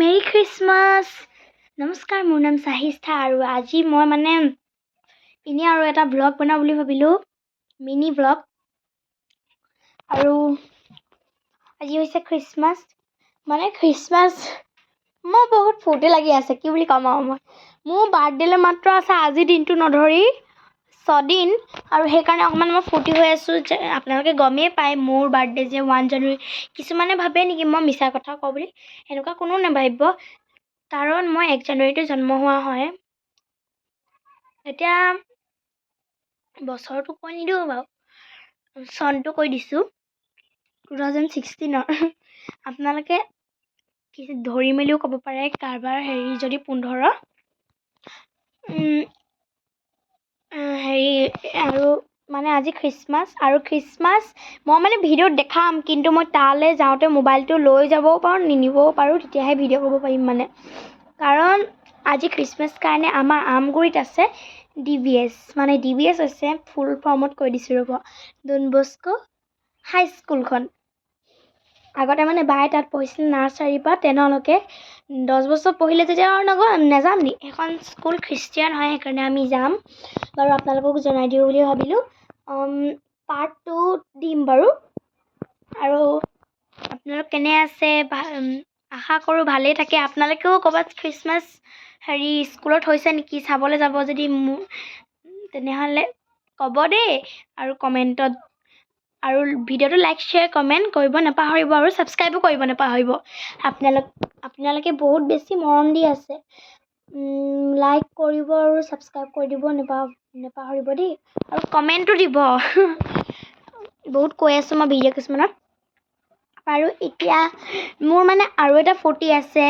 Marie Christmas. নমস্কাৰ, মোৰ নাম চাহিষ্ঠা আৰু আজি মই এনে আৰু এটা ব্লগ বনাওঁ বুলি ভাবিলোঁ, মিনি ব্লগ। আৰু আজি হৈছে খ্ৰীষ্টমাছ। খ্ৰীষ্টমাছ মই বহুত ফূৰ্তি লাগি আছে, কি বুলি ক'ম আৰু মোৰ বাৰ্থডেলৈ মাত্ৰ আছে আজি দিনটো নধৰি 6 দিন, আৰু সেইকাৰণে অকণমান মই ফূৰ্তি হৈ আছোঁ। আপোনালোকে গমেই পায় মোৰ বাৰ্থডে যে 1 জানুৱাৰী। কিছুমানে ভাবে নেকি মই মিছা কথা কওঁ বুলি, এনেকুৱা কোনো নাভাবিব, কাৰণ মই 1 জানুৱাৰীতে জন্ম হোৱা হয়। এতিয়া বছৰটো কৈ নিদিওঁ বাৰু, চনটো কৈ দিছোঁ, 2016। আপোনালোকে ধৰি মেলিও ক'ব পাৰে, কাৰোবাৰ যদি 15। আৰু আজি খ্ৰীষ্টমাছ, আৰু খ্ৰীষ্টমাছ মই ভিডিঅ'ত দেখাম, কিন্তু মই তালৈ যাওঁতে মোবাইলটো লৈ যাবও পাৰোঁ, নিনিবও পাৰোঁ, তেতিয়াহে ভিডিঅ' কৰিব পাৰিম কাৰণ আজি খ্ৰীষ্টমাছ কাৰণে আমাৰ আমগুৰিত আছে DBS। DBS হৈছে ফুল ফৰ্মত কৈ দিছোঁ ৰ'ব, ডন বস্কো হাই স্কুলখন। আগতে বায়ে তাত পঢ়িছিল নাৰ্চাৰীৰ পৰা 10লৈকে। 10 বছৰ পঢ়িলে যেতিয়া আৰু নেযাম নি, সেইখন স্কুল খ্ৰীষ্টিয়ান হয়, সেইকাৰণে আমি যাম বাৰু। আপোনালোকক জনাই দিওঁ বুলি ভাবিলোঁ। পাৰ্ট 2 দিম বাৰু। আৰু আপোনালোক কেনে আছে, আশা কৰোঁ ভালেই থাকে। আপোনালোকেও ক'ৰবাত খ্ৰীষ্টমাছ স্কুলত হৈছে নেকি, চাবলৈ যাব যদি তেনেহ'লে ক'ব দেই, আৰু কমেণ্টত। আৰু ভিডিঅ'টো লাইক, শ্বেয়াৰ, কমেণ্ট কৰিব নাপাহৰিব, আৰু ছাবস্ক্ৰাইবো কৰিব নাপাহৰিব। আপোনালোকে বহুত বেছি মৰম দি আছে, লাইক কৰিব আৰু ছাবস্ক্ৰাইব কৰি দিব নাপাহৰিব দেই, আৰু কমেণ্টো দিব। বহুত কৈ আছোঁ মই ভিডিঅ' কিছুমানত। আৰু এতিয়া মোৰ আৰু এটা ফূৰ্তি আছে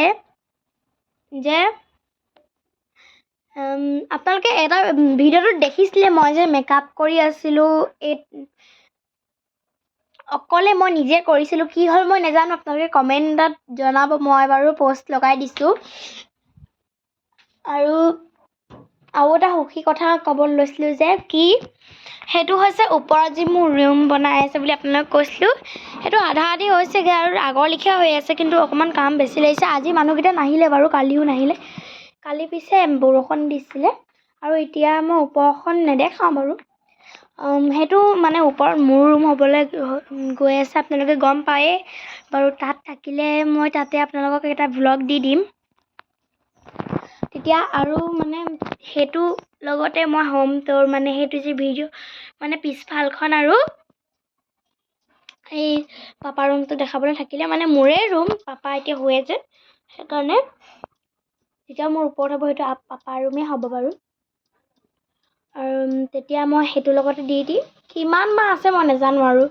যে আপোনালোকে এটা ভিডিঅ'টোত দেখিছিলে মই যে মেকআপ কৰি আছিলোঁ, অকলে মই নিজে কৰিছিলোঁ। কি হ'ল মই নাজানো, আপোনালোকে কমেণ্টত জনাব। মই বাৰু পষ্ট লগাই দিছোঁ। আৰু এটা সুখী কথা ক'ব লৈছিলোঁ যে সেইটো হৈছে ওপৰত যি মোৰ ৰুম বনাই আছে বুলি আপোনালোকক কৈছিলোঁ, সেইটো আধা আধি হৈছেগৈ আৰু আগৰ লেখীয়া হৈ আছে, কিন্তু অকণমান কাম বেছি লাগিছে। আজি মানুহকেইটা নাহিলে বাৰু, কালিও নাহিলে। কালি পিছে বৰষুণ দিছিলে, আৰু এতিয়া মই ওপৰখন নেদেখাওঁ বাৰু। সেইটো ওপৰত মোৰ ৰুম হ'বলৈ গৈ আছে, আপোনালোকে গম পায়েই বাৰু। তাত থাকিলে মই তাতে আপোনালোকক এটা ভ্লগ দি দিম তেতিয়া। আৰু সেইটো লগতে মই হোম ট'ৰ সেইটো যি ভিডিঅ' পিছফালখন আৰু এই পাপা ৰুমটো দেখাবলৈ থাকিলে, মোৰেই ৰুম, পাপা এতিয়া শুৱে যে, সেইকাৰণে যেতিয়া মোৰ ওপৰত হ'ব সেইটো পাপা ৰুমেই হ'ব বাৰু। আৰু তেতিয়া মই সেইটোৰ লগতে দি দিম। কিমান আছে মই নাজানো, আৰু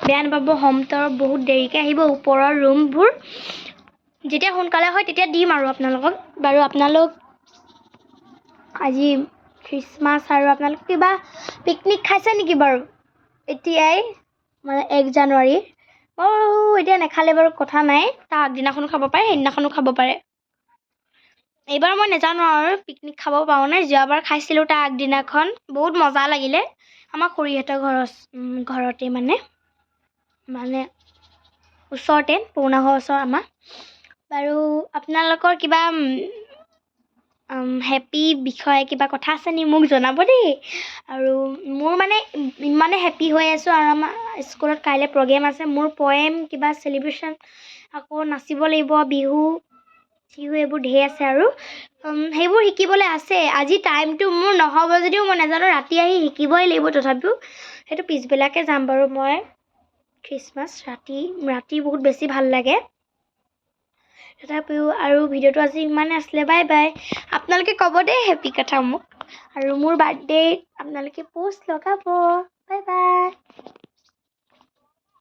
বেয়া নাপাব। হোম ট'ৰ বহুত দেৰিকৈ আহিব, ওপৰৰ ৰুমবোৰ যেতিয়া সোনকালে হয় তেতিয়া দিম আৰু আপোনালোকক বাৰু। আপোনালোক আজি খ্ৰীষ্টমাছ, আৰু আপোনালোক কিবা পিকনিক খাইছে নেকি বাৰু এতিয়াই, 1 জানুৱাৰী? বাৰু এতিয়া নেখালে বাৰু কথা নাই, তাৰ আগদিনাখনো খাব পাৰে, সেইদিনাখনো খাব পাৰে। এইবাৰ মই নাজানো আৰু পিকনিক খাব পাৰোঁ নে। যোৱাবাৰ খাইছিলোঁ তাৰ আগদিনাখন, বহুত মজা লাগিলে। আমাৰ খুৰীহঁতৰ ঘৰতে ওচৰতে, পুৰণা ঘৰৰ ওচৰ আমাৰ বাৰু। আপোনালোকৰ কিবা হেপী বিষয়ে কিবা কথা আছে নি, মোক জনাব দেই। আৰু মোৰ ইমানে হেপী হৈ আছোঁ, আৰু আমাৰ স্কুলত কাইলৈ প্ৰগ্ৰেম আছে, মোৰ পয়েম কিবা চেলিব্ৰেশ্যন, আকৌ নাচিব লাগিব, বিহু এইবোৰ ঢেৰ আছে, আৰু সেইবোৰ শিকিবলৈ আছে। আজি টাইমটো মোৰ নহ'ব যদিও মই নাজানো, ৰাতি আহি শিকিবই লাগিব। তথাপিও সেইটো পিছবেলাকৈ যাম বাৰু। মই খ্ৰীষ্টমাছ ৰাতি বহুত বেছি ভাল লাগে। তথাপিও আৰু ভিডিঅ'টো আজি ইমানে আছিলে। Bye bye. আপোনালোকে ক'ব দেই হেপী কথা মোক, আৰু মোৰ বাৰ্থডেত আপোনালোকে পষ্ট লগাব। Bye bye.